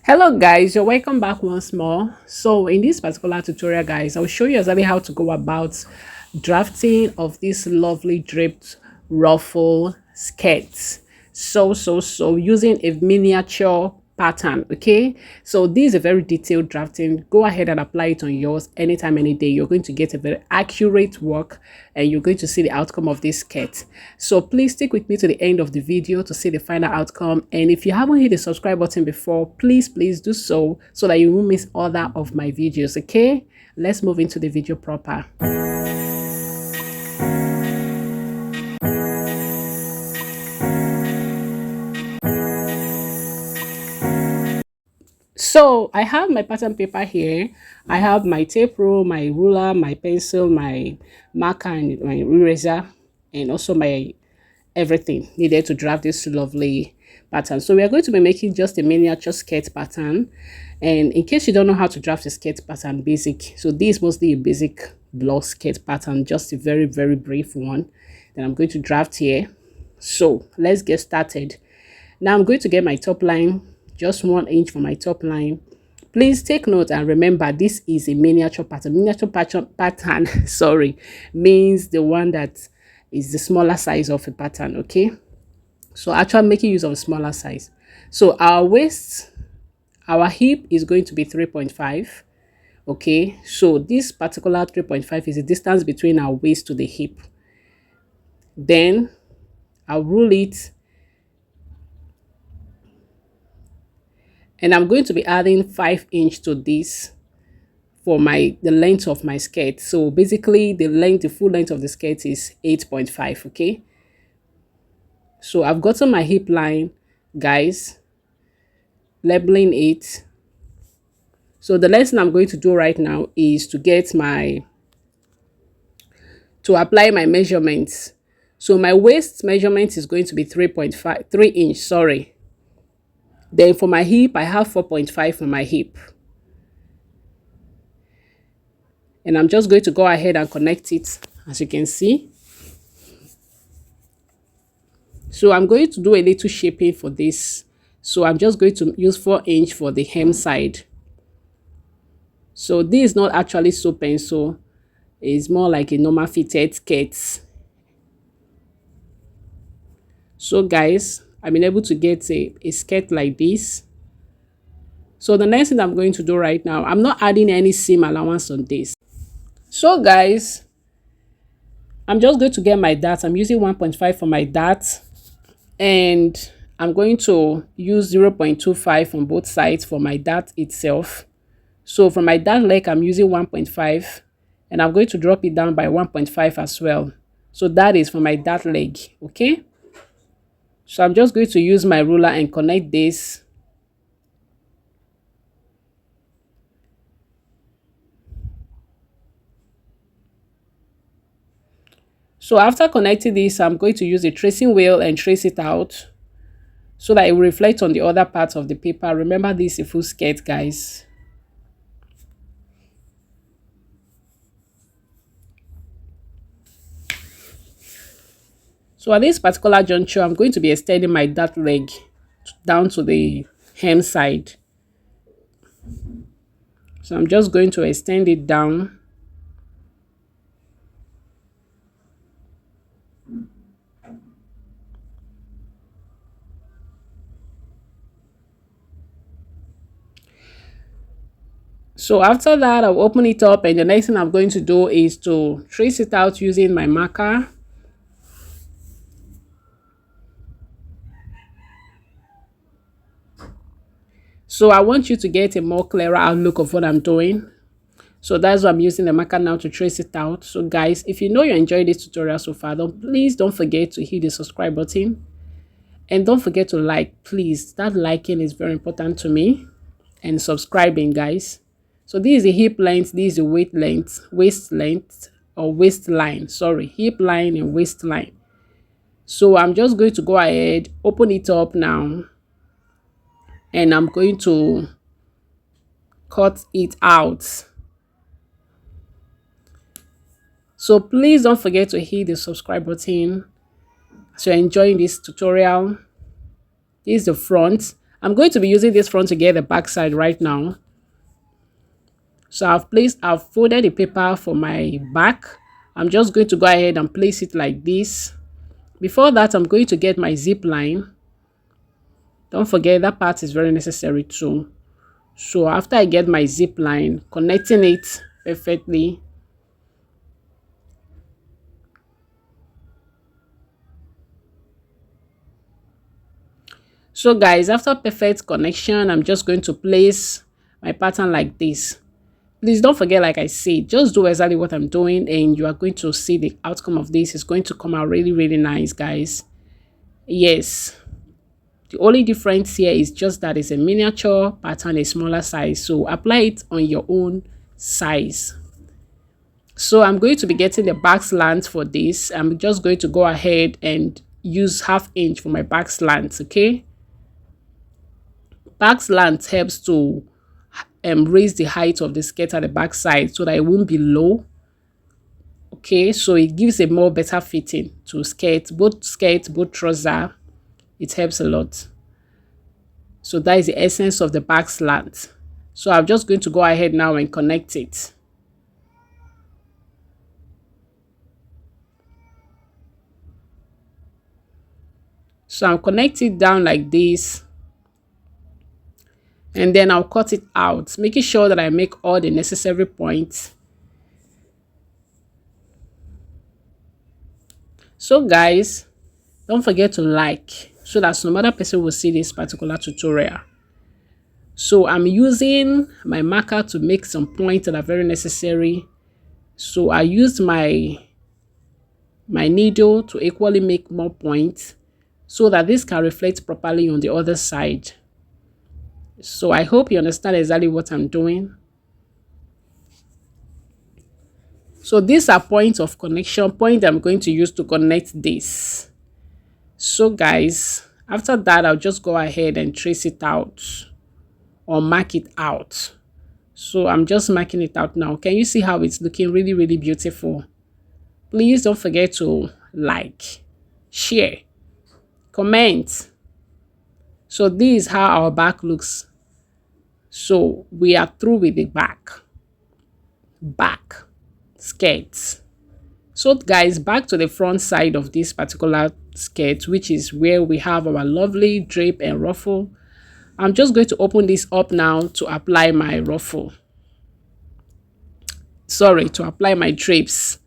Hello guys, you're welcome back once more. So in this particular tutorial guys, I'll show you exactly how to go about drafting of this lovely draped ruffle skirt. So using a miniature pattern. Okay, so this is a very detailed drafting. Go ahead and apply it on yours anytime, any day. You're going to get a very accurate work and you're going to see the outcome of this skirt. So please stick with me to the end of the video to see the final outcome. And if you haven't hit the subscribe button before, please do so that you won't miss other of my videos. Okay, let's move into the video proper. So I have my pattern paper here. I have my tape roll, my ruler, my pencil, my marker, and my eraser, and also my everything needed to draft this lovely pattern. So we are going to be making just a miniature skirt pattern. And in case you don't know how to draft a skirt pattern basic, so this is mostly a basic blouse skirt pattern, just a very brief one that I'm going to draft here. So let's get started. Now I'm going to get my top line, just 1 inch for my top line. Please take note and remember this is a miniature pattern. Miniature pattern sorry, means the one that is the smaller size of a pattern. Okay, so actually making use of a smaller size. So our waist, our hip is going to be 3.5. Okay, so this particular 3.5 is the distance between our waist to the hip. Then I'll rule it, and I'm going to be adding 5 inch to this for the length of my skirt. So basically the full length of the skirt is 8.5. Okay, so I've gotten my hip line guys, labeling it. So the next thing I'm going to do right now is to apply my measurements. So my waist measurement is going to be 3 inch, sorry. Then for my hip, I have 4.5 for my hip. And I'm just going to go ahead and connect it, as you can see. So I'm going to do a little shaping for this. So I'm just going to use 4 inch for the hem side. So this is not actually sew pencil. It's more like a normal fitted skirt. So guys, I've been able to get a skirt like this. So the next thing I'm going to do right now, I'm not adding any seam allowance on this. So guys, I'm just going to get my dart. I'm using 1.5 for my dart, and I'm going to use 0.25 on both sides for my dart itself. So for my dart leg, I'm using 1.5, and I'm going to drop it down by 1.5 as well. So that is for my dart leg. Okay, so I'm just going to use my ruler and connect this. So after connecting this, I'm going to use a tracing wheel and trace it out so that it will reflect on the other parts of the paper. Remember, this is a full skirt, guys. So at this particular juncture, I'm going to be extending my dart leg down to the hem side. So I'm just going to extend it down. So after that, I'll open it up, and the next thing I'm going to do is to trace it out using my marker. So I want you to get a more clearer outlook of what I'm doing. So that's why I'm using the marker now to trace it out. So guys, if you know you enjoyed this tutorial so far, please don't forget to hit the subscribe button. And don't forget to like, please. That liking is very important to me. And subscribing, guys. So this is the hip length, this is the waist length, or waistline. Sorry, hip line and waistline. So I'm just going to go ahead, open it up now. And I'm going to cut it out. So please don't forget to hit the subscribe button. So you're enjoying this tutorial. This is the front. I'm going to be using this front to get the back side right now. So I've folded the paper for my back. I'm just going to go ahead and place it like this. Before that, I'm going to get my zip line. Don't forget that part is very necessary too. So after I get my zip line, connecting it perfectly. So guys, after perfect connection, I'm just going to place my pattern like this. Please don't forget, like I said, just do exactly what I'm doing and you are going to see the outcome of this. It's going to come out really, really nice, guys. Yes. The only difference here is just that it's a miniature pattern, a smaller size. So apply it on your own size. So I'm going to be getting the back slant for this. I'm just going to go ahead and use 1/2 inch for my back slant, okay? Back slant helps to raise the height of the skirt at the back side so that it won't be low. Okay, so it gives a more better fitting to skirt, both trouser. It helps a lot. So that is the essence of the back slant. So I'm just going to go ahead now and connect it. So I'll connect it down like this. And then I'll cut it out, making sure that I make all the necessary points. So guys, don't forget to like so that some other person will see this particular tutorial. So I'm using my marker to make some points that are very necessary. So I used my needle to equally make more points so that this can reflect properly on the other side. So I hope you understand exactly what I'm doing. So these are points of connection, point I'm going to use to connect this. So guys, after that, I'll just go ahead and trace it out or mark it out. So I'm just marking it out now. Can you see how it's looking really, really beautiful? Please don't forget to like, share, comment. So this is how our back looks. So we are through with the back skirts. So guys, back to the front side of this particular skirt, which is where we have our lovely drape and ruffle. I'm just going to open this up now to apply my ruffle. Sorry, to apply my drapes,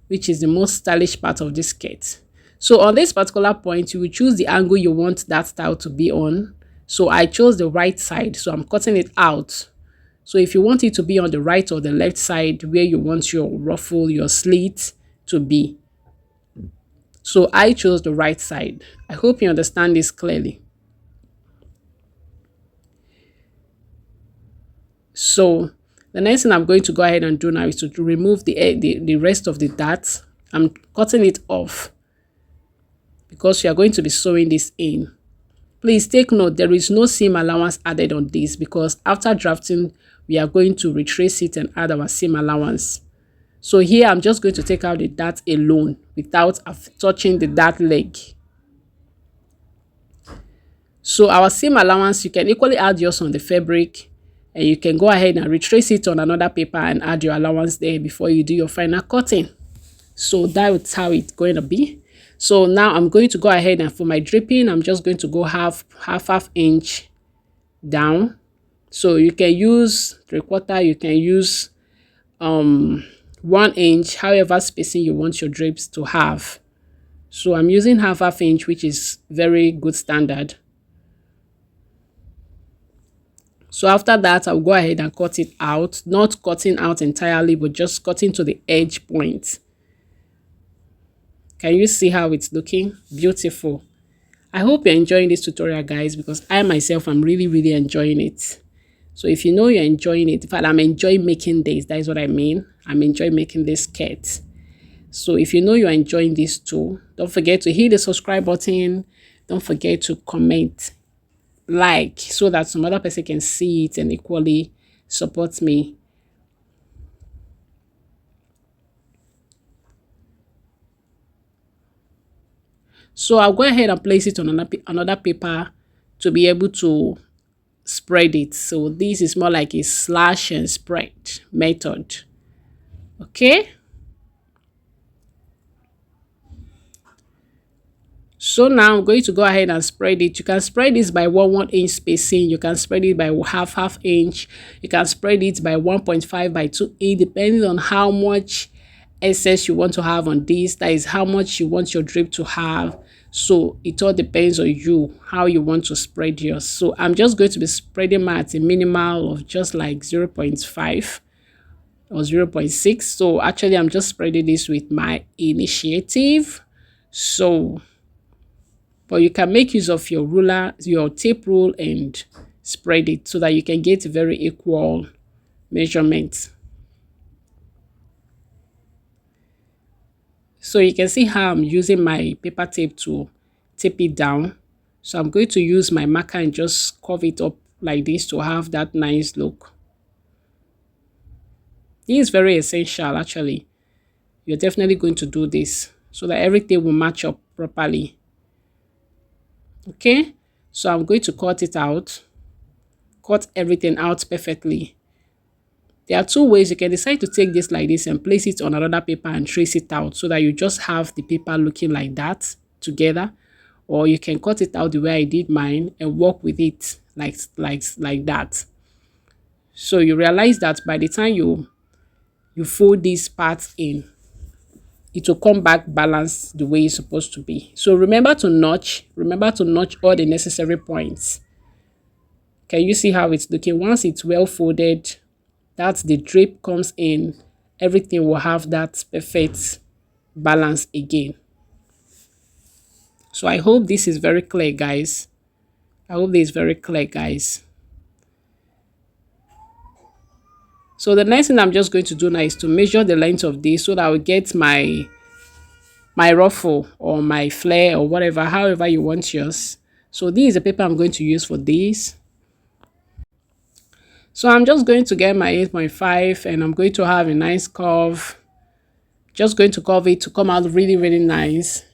which is the most stylish part of this skirt. So on this particular point, you will choose the angle you want that style to be on. So I chose the right side, so I'm cutting it out. So if you want it to be on the right or the left side where you want your ruffle, your slit to be. So I chose the right side. I hope you understand this clearly. So the next thing I'm going to go ahead and do now is to remove the rest of the darts. I'm cutting it off because you are going to be sewing this in. Please take note, there is no seam allowance added on this because after drafting, we are going to retrace it and add our seam allowance. So here, I'm just going to take out the dart alone without touching the dart leg. So our seam allowance, you can equally add yours on the fabric and you can go ahead and retrace it on another paper and add your allowance there before you do your final cutting. So that's how it's going to be. So now I'm going to go ahead and for my dripping, I'm just going to go half inch down. So you can use 3/4, you can use 1 inch, however spacing you want your drapes to have. So I'm using half inch, which is very good standard. So after that, I'll go ahead and cut it out, not cutting out entirely, but just cutting to the edge point. Can you see how it's looking? Beautiful. I hope you're enjoying this tutorial, guys, because I myself am really, really enjoying it. So if you know you're enjoying it, in fact, I'm enjoying making this. That is what I mean. I'm enjoying making this skirt. So if you know you're enjoying this too, don't forget to hit the subscribe button. Don't forget to comment, like, so that some other person can see it and equally support me. So I'll go ahead and place it on another paper to be able to spread it. So this is more like a slash and spread method. Okay. So now I'm going to go ahead and spread it. You can spread this by 1 inch spacing. You can spread it by half inch. You can spread it by 1.5 by 2 depending on how much excess you want to have on this. That is how much you want your drape to have. So it all depends on you, how you want to spread yours. So I'm just going to be spreading mine at a minimal of just like 0.5 or 0.6. So actually I'm just spreading this with my initiative. So but you can make use of your ruler, your tape rule, and spread it so that you can get very equal measurements. So you can see how I'm using my paper tape to tape it down. So I'm going to use my marker and just curve it up like this to have that nice look. This is very essential actually. You're definitely going to do this so that everything will match up properly. Okay, so I'm going to cut it out, cut everything out perfectly. There are two ways. You can decide to take this like this and place it on another paper and trace it out so that you just have the paper looking like that together, or you can cut it out the way I did mine and work with it like that. So you realize that by the time you fold these parts in, it will come back balanced the way it's supposed to be. So remember to notch all the necessary points. Can you see how it's looking? Once it's well folded, that's the drape comes in, everything will have that perfect balance again. So I hope this is very clear, guys. I hope this is very clear, guys. So the next thing I'm just going to do now is to measure the length of this so that I will get my ruffle or my flare or whatever, however you want yours. So this is the paper I'm going to use for this. So I'm just going to get my 8.5 and I'm going to have a nice curve. Just going to curve it to come out really, really nice.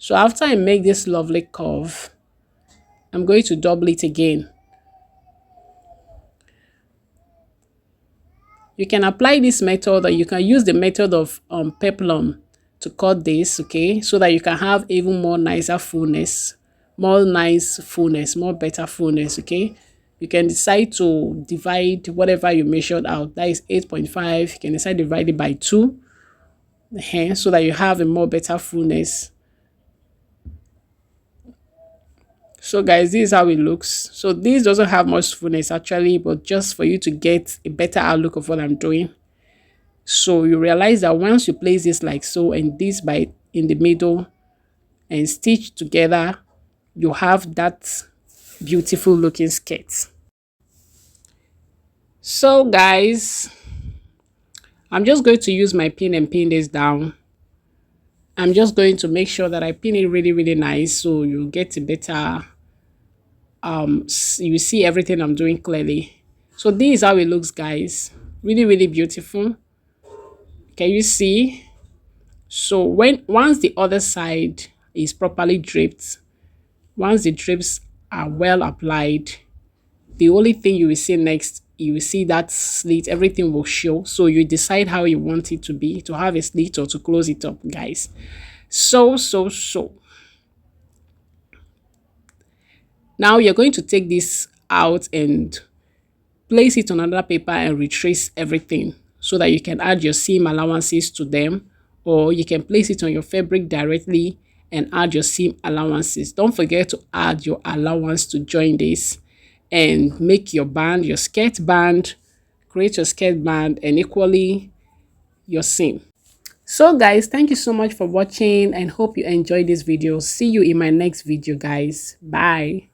So after I make this lovely curve, I'm going to double it again. You can apply this method, or you can use the method of peplum to cut this, okay, so that you can have even more nicer fullness, more better fullness, okay. You can decide to divide whatever you measured out, that is 8.5. You can decide to divide it by 2, so that you have a more better fullness. So guys, this is how it looks. So this doesn't have much fullness actually, but just for you to get a better outlook of what I'm doing. So you realize that once you place this like so and this by in the middle and stitch together, you have that beautiful looking skirt. So guys, I'm just going to use my pin and pin this down. I'm just going to make sure that I pin it really, really nice so you get a better, you see everything I'm doing clearly. So this is how it looks, guys. Really, really beautiful. Can you see? So once the other side is properly draped, once the drapes are well applied, the only thing you will see next, you will see that slit, everything will show. So you decide how you want it to be, to have a slit or to close it up, guys. So now you're going to take this out and place it on another paper and retrace everything so that you can add your seam allowances to them, or you can place it on your fabric directly and add your seam allowances. Don't forget to add your allowance to join this and make your band, your skirt band, create your skirt band and equally your seam. So guys, thank you so much for watching and hope you enjoyed this video. See you in my next video, guys. Bye.